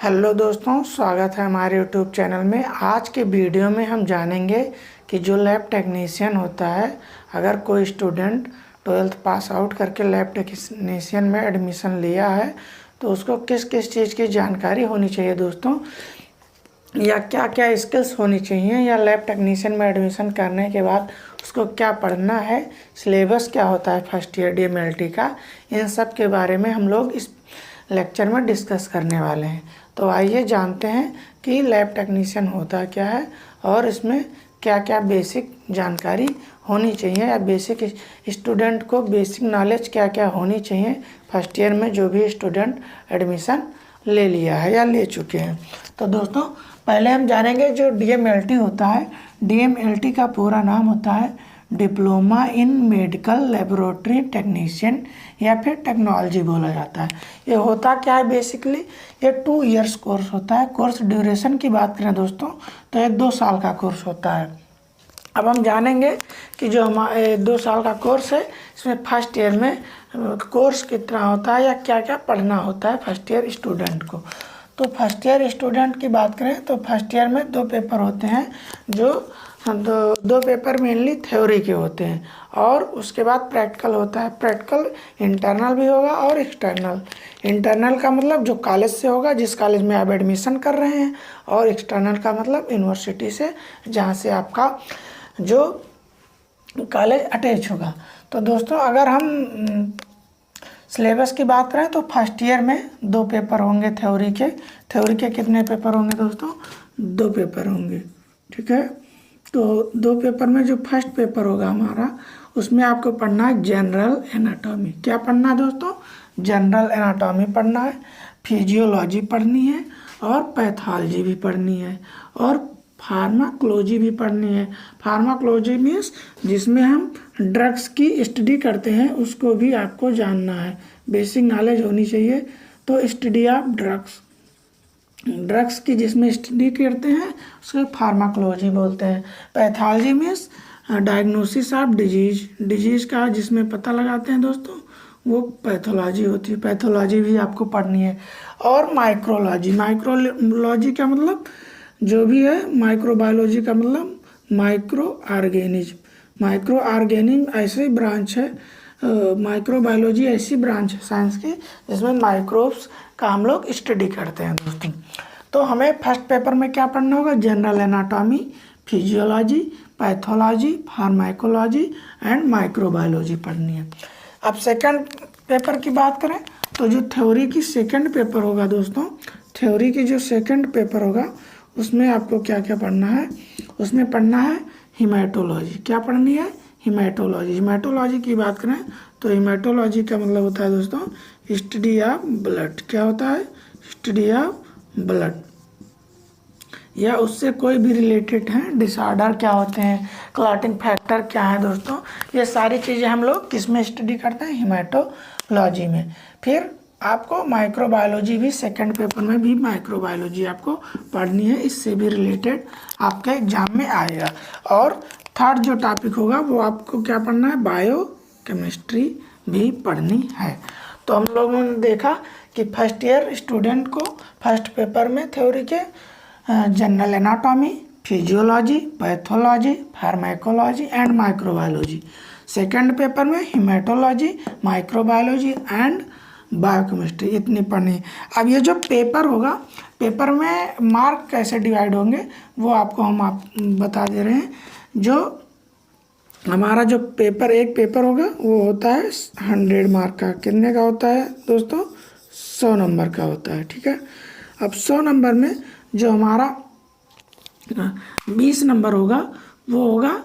Hello दोस्तों, स्वागत है हमारे यूट्यूब चैनल में। आज के वीडियो में हम जानेंगे कि जो लैब टेक्नीशियन होता है, अगर कोई स्टूडेंट 12th पास आउट करके लैब टेक्नीशियन में एडमिशन लिया है तो उसको किस किस चीज़ की जानकारी होनी चाहिए दोस्तों, या क्या क्या स्किल्स होनी चाहिए, या लैब टेक्नीशियन में एडमिशन करने के बाद उसको क्या पढ़ना है, सिलेबस क्या होता है फर्स्ट ईयर DMLT का, इन सब के बारे में हम लोग इस लेक्चर में डिस्कस करने वाले हैं। तो आइए जानते हैं कि लैब टेक्नीशियन होता क्या है और इसमें क्या क्या बेसिक जानकारी होनी चाहिए, या बेसिक स्टूडेंट को बेसिक नॉलेज क्या क्या होनी चाहिए फर्स्ट ईयर में जो भी स्टूडेंट एडमिशन ले लिया है या ले चुके हैं। तो दोस्तों पहले हम जानेंगे जो DMLT होता है। DMLT का पूरा नाम होता है diploma in medical laboratory technician, या फिर टेक्नोलॉजी बोला जाता है। ये होता क्या है बेसिकली, ये 2 इयर्स कोर्स होता है। कोर्स ड्यूरेशन की बात करें दोस्तों तो ये 2 साल का कोर्स होता है। अब हम जानेंगे कि जो हमारे 2 साल का कोर्स है इसमें फर्स्ट ईयर में कोर्स कितना होता है या क्या क्या पढ़ना होता है फर्स्ट ईयर स्टूडेंट को। तो फर्स्ट ईयर स्टूडेंट की बात करें तो फर्स्ट ईयर में 2 पेपर होते हैं, जो दो पेपर मेनली थ्योरी के होते हैं और उसके बाद प्रैक्टिकल होता है। प्रैक्टिकल इंटरनल भी होगा और एक्सटर्नल। इंटरनल का मतलब जो कॉलेज से होगा, जिस कॉलेज में आप एडमिशन कर रहे हैं, और एक्सटर्नल का मतलब यूनिवर्सिटी से, जहाँ से आपका जो कॉलेज अटैच होगा। तो दोस्तों अगर हम सिलेबस की बात करें तो फर्स्ट ईयर में 2 पेपर होंगे थ्योरी के। थ्योरी के कितने पेपर होंगे दोस्तों? 2 पेपर होंगे, ठीक है। तो 2 पेपर में जो फर्स्ट पेपर होगा हमारा, उसमें आपको पढ़ना है जनरल एनाटॉमी। क्या पढ़ना है दोस्तों? जनरल एनाटॉमी पढ़ना है, फिजियोलॉजी पढ़नी है, और पैथोलॉजी भी पढ़नी है, और फार्माकोलॉजी भी पढ़नी है। फार्माकोलॉजी मीन्स जिसमें हम ड्रग्स की स्टडी करते हैं, उसको भी आपको जानना है, बेसिक नॉलेज होनी चाहिए। तो स्टडी ऑफ ड्रग्स की जिसमें स्टडी करते हैं उसको फार्माकोलॉजी बोलते हैं। Pathology means diagnosis of disease का जिसमें पता लगाते हैं दोस्तों, वो पैथोलॉजी होती है। पैथोलॉजी भी आपको पढ़नी है। और माइक्रोलॉजी का मतलब जो भी है, माइक्रोबायोलॉजी का मतलब माइक्रो ऑर्गेनिज्म ऐसी ब्रांच है, माइक्रोबायोलॉजी ऐसी ब्रांच है साइंस की जिसमें माइक्रोब्स का हम लोग स्टडी करते हैं दोस्तों। तो हमें फर्स्ट पेपर में क्या पढ़ना होगा? General anatomy, physiology, pathology, pharmacology and microbiology पढ़नी है। अब सेकंड पेपर की बात करें तो जो थ्योरी की सेकंड पेपर होगा दोस्तों, थ्योरी की जो सेकंड पेपर होगा उसमें आपको क्या क्या पढ़ना है? उसमें पढ़ना है हीमेटोलॉजी। क्या पढ़नी है? हीमेटोलॉजी। हीमेटोलॉजी की बात करें तो हीमेटोलॉजी का मतलब होता है दोस्तों स्टडी ऑफ ब्लड। क्या होता है? स्टडी ऑफ ब्लड, या उससे कोई भी रिलेटेड हैं डिसऑर्डर क्या होते हैं, क्लॉटिंग फैक्टर क्या है दोस्तों, ये सारी चीज़ें हम लोग किस में स्टडी करते हैं? हीमेटोलॉजी में। फिर आपको माइक्रोबायोलॉजी भी सेकंड पेपर में भी माइक्रोबायोलॉजी आपको पढ़नी है, इससे भी रिलेटेड आपके एग्जाम में आएगा। और थर्ड जो टॉपिक होगा वो आपको क्या पढ़ना है? बायो केमिस्ट्री भी पढ़नी है। तो हम लोगों ने देखा कि फर्स्ट ईयर स्टूडेंट को फर्स्ट पेपर में थ्योरी के general anatomy, physiology, pathology, pharmacology and microbiology. Second paper में हीमेटोलॉजी, माइक्रोबायोलॉजी एंड बायोकेमिस्ट्री, इतनी पढ़नी। अब ये जो पेपर होगा, पेपर में मार्क कैसे डिवाइड होंगे वो आपको हम बता दे रहे हैं। जो हमारा जो पेपर एक पेपर होगा वो होता है 100 मार्क का। कितने का होता है दोस्तों? 100 नंबर का होता है, ठीक है। अब 100 नंबर में जो हमारा 20 नंबर होगा वो होगा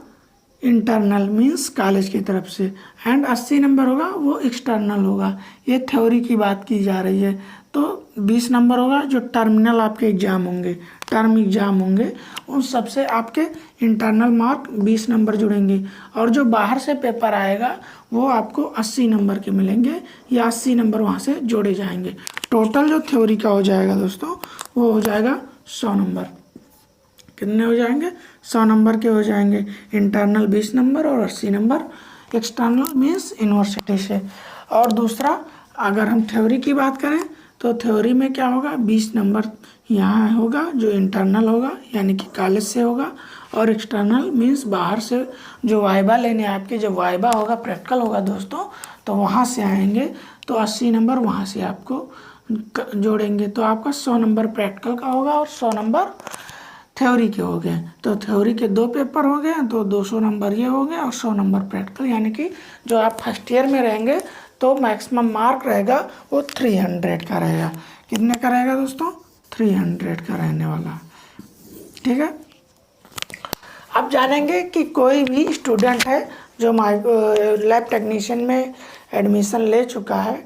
इंटरनल मीन्स कॉलेज की तरफ से, एंड 80 नंबर होगा वो एक्सटर्नल होगा। ये थ्योरी की बात की जा रही है। तो 20 नंबर होगा जो टर्मिनल आपके एग्ज़ाम होंगे, टर्म एग्ज़ाम होंगे, उन सब से आपके इंटरनल मार्क 20 नंबर जुड़ेंगे, और जो बाहर से पेपर आएगा वो आपको 80 नंबर के मिलेंगे, या 80 नंबर वहाँ से जोड़े जाएंगे। टोटल जो थ्योरी का हो जाएगा दोस्तों वो हो जाएगा 100 नंबर। कितने हो जाएंगे? 100 नंबर के हो जाएंगे। इंटरनल 20 नंबर और 80 नंबर एक्सटर्नल मीन्स यूनिवर्सिटी से। और दूसरा, अगर हम थ्योरी की बात करें तो थ्योरी में क्या होगा, 20 नंबर यहाँ होगा जो इंटरनल होगा यानी कि कॉलेज से होगा, और एक्सटर्नल मीन्स बाहर से जो वाइबा लेने आपके जब वाइबा होगा, प्रैक्टिकल होगा दोस्तों, तो वहाँ से आएंगे। तो 80 नंबर वहाँ से आपको जोड़ेंगे, तो आपका 100 नंबर प्रैक्टिकल का होगा और 100 नंबर थ्योरी के हो गए। तो थ्योरी के 2 पेपर हो गए, तो 200 नंबर ये हो गए और 100 नंबर प्रैक्टिकल, यानी कि जो आप फर्स्ट ईयर में रहेंगे तो मैक्सिमम मार्क रहेगा वो 300 का रहेगा। कितने का रहेगा दोस्तों, 300 का रहने वाला। ठीक है, अब जानेंगे कि कोई भी स्टूडेंट है जो लैब टेक्नीशियन में एडमिशन ले चुका है,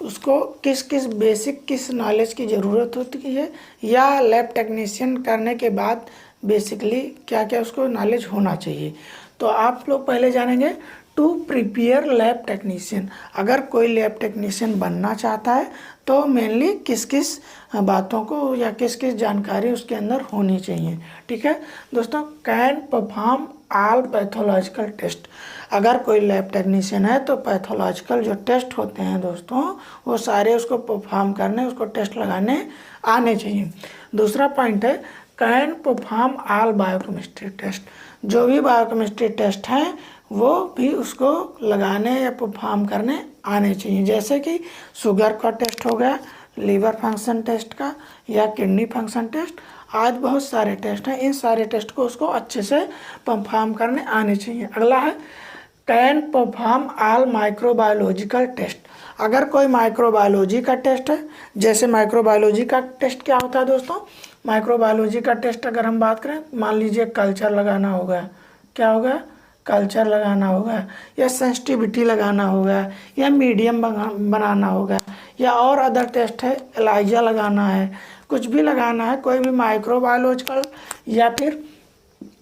उसको किस किस बेसिक किस नॉलेज की ज़रूरत होती है, या लैब टेक्नीशियन करने के बाद बेसिकली क्या क्या उसको नॉलेज होना चाहिए। तो आप लोग पहले जानेंगे टू प्रिपेयर लैब टेक्नीशियन। अगर कोई लैब टेक्नीशियन बनना चाहता है तो मेनली किस किस बातों को या किस किस जानकारी उसके अंदर होनी चाहिए। ठीक है दोस्तों, can perform all pathological test. अगर कोई लैब टेक्नीशियन है तो पैथोलॉजिकल जो टेस्ट होते हैं दोस्तों, वो सारे उसको परफॉर्म करने, उसको टेस्ट लगाने आने चाहिए। दूसरा पॉइंट है can perform all biochemistry test. जो भी बायोकेमिस्ट्री टेस्ट हैं वो भी उसको लगाने या परफॉर्म करने आने चाहिए, जैसे कि शुगर का टेस्ट हो गया, लीवर फंक्शन टेस्ट का, या किडनी फंक्शन टेस्ट। आज बहुत सारे टेस्ट हैं, इन सारे टेस्ट को उसको अच्छे से परफॉर्म करने आने चाहिए। अगला है can perform all microbiological test. अगर कोई माइक्रोबायोलॉजी का टेस्ट है, जैसे माइक्रोबायोलॉजी का टेस्ट क्या होता है दोस्तों, माइक्रोबायोलॉजी का टेस्ट अगर हम बात करें, मान लीजिए कल्चर लगाना होगा, क्या होगा, कल्चर लगाना होगा, या सेंसिटिविटी लगाना होगा, या मीडियम बनाना होगा, या और अदर टेस्ट है, एलाइजा लगाना है, कुछ भी लगाना है, कोई भी माइक्रोबायोलॉजिकल या फिर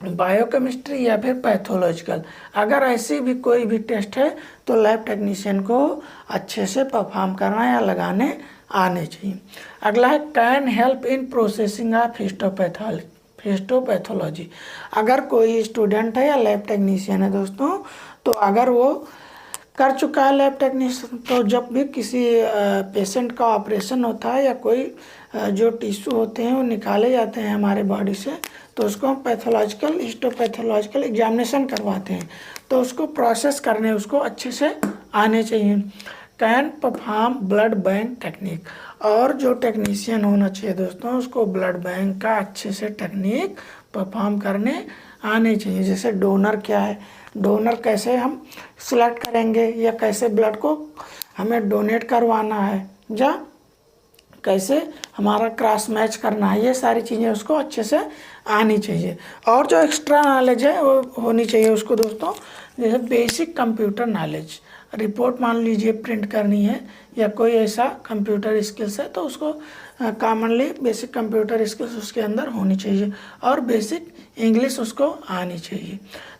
बायोकेमिस्ट्री या फिर पैथोलॉजिकल, अगर ऐसी भी कोई भी टेस्ट है तो लैब टेक्नीशियन को अच्छे से परफॉर्म करना या लगाने आने चाहिए। अगला है can help in processing of histopathology. अगर कोई स्टूडेंट है या लैब टेक्नीशियन है दोस्तों, तो अगर वो कर चुका है लैब टेक्नीशियन, तो जब भी किसी पेशेंट का ऑपरेशन होता है या कोई जो टिश्यू होते हैं वो निकाले जाते हैं हमारे बॉडी से, तो उसको हम पैथोलॉजिकल हिस्टोपैथोलॉजिकल एग्जामिनेशन करवाते हैं, तो उसको प्रोसेस करने उसको अच्छे से आने चाहिए। Can perform blood bank technique. और जो टेक्नीशियन होना चाहिए दोस्तों, उसको ब्लड बैंक का अच्छे से टेक्निक परफॉर्म करने आने चाहिए। जैसे डोनर क्या है, डोनर कैसे हम सिलेक्ट करेंगे, या कैसे ब्लड को हमें डोनेट करवाना है, या कैसे हमारा क्रॉस मैच करना है, ये सारी चीज़ें उसको अच्छे से आनी चाहिए। और जो एक्स्ट्रा नॉलेज है वो होनी चाहिए उसको दोस्तों, जैसे बेसिक कंप्यूटर नॉलेज, रिपोर्ट मान लीजिए प्रिंट करनी है या कोई ऐसा कंप्यूटर स्किल्स है तो उसको कॉमनली बेसिक कंप्यूटर स्किल्स उसके अंदर होनी चाहिए, और बेसिक इंग्लिश उसको आनी चाहिए।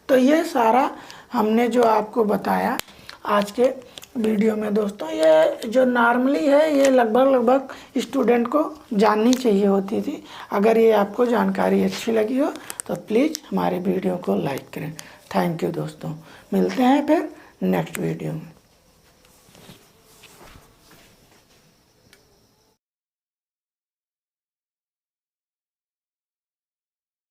तो ये सारा हमने जो आपको बताया आज के वीडियो में दोस्तों, ये जो नॉर्मली है ये लगभग स्टूडेंट को जाननी चाहिए होती थी। अगर ये आपको जानकारी अच्छी लगी हो तो प्लीज़ हमारे वीडियो को लाइक करें। थैंक यू दोस्तों, मिलते हैं फिर नेक्स्ट वीडियो में।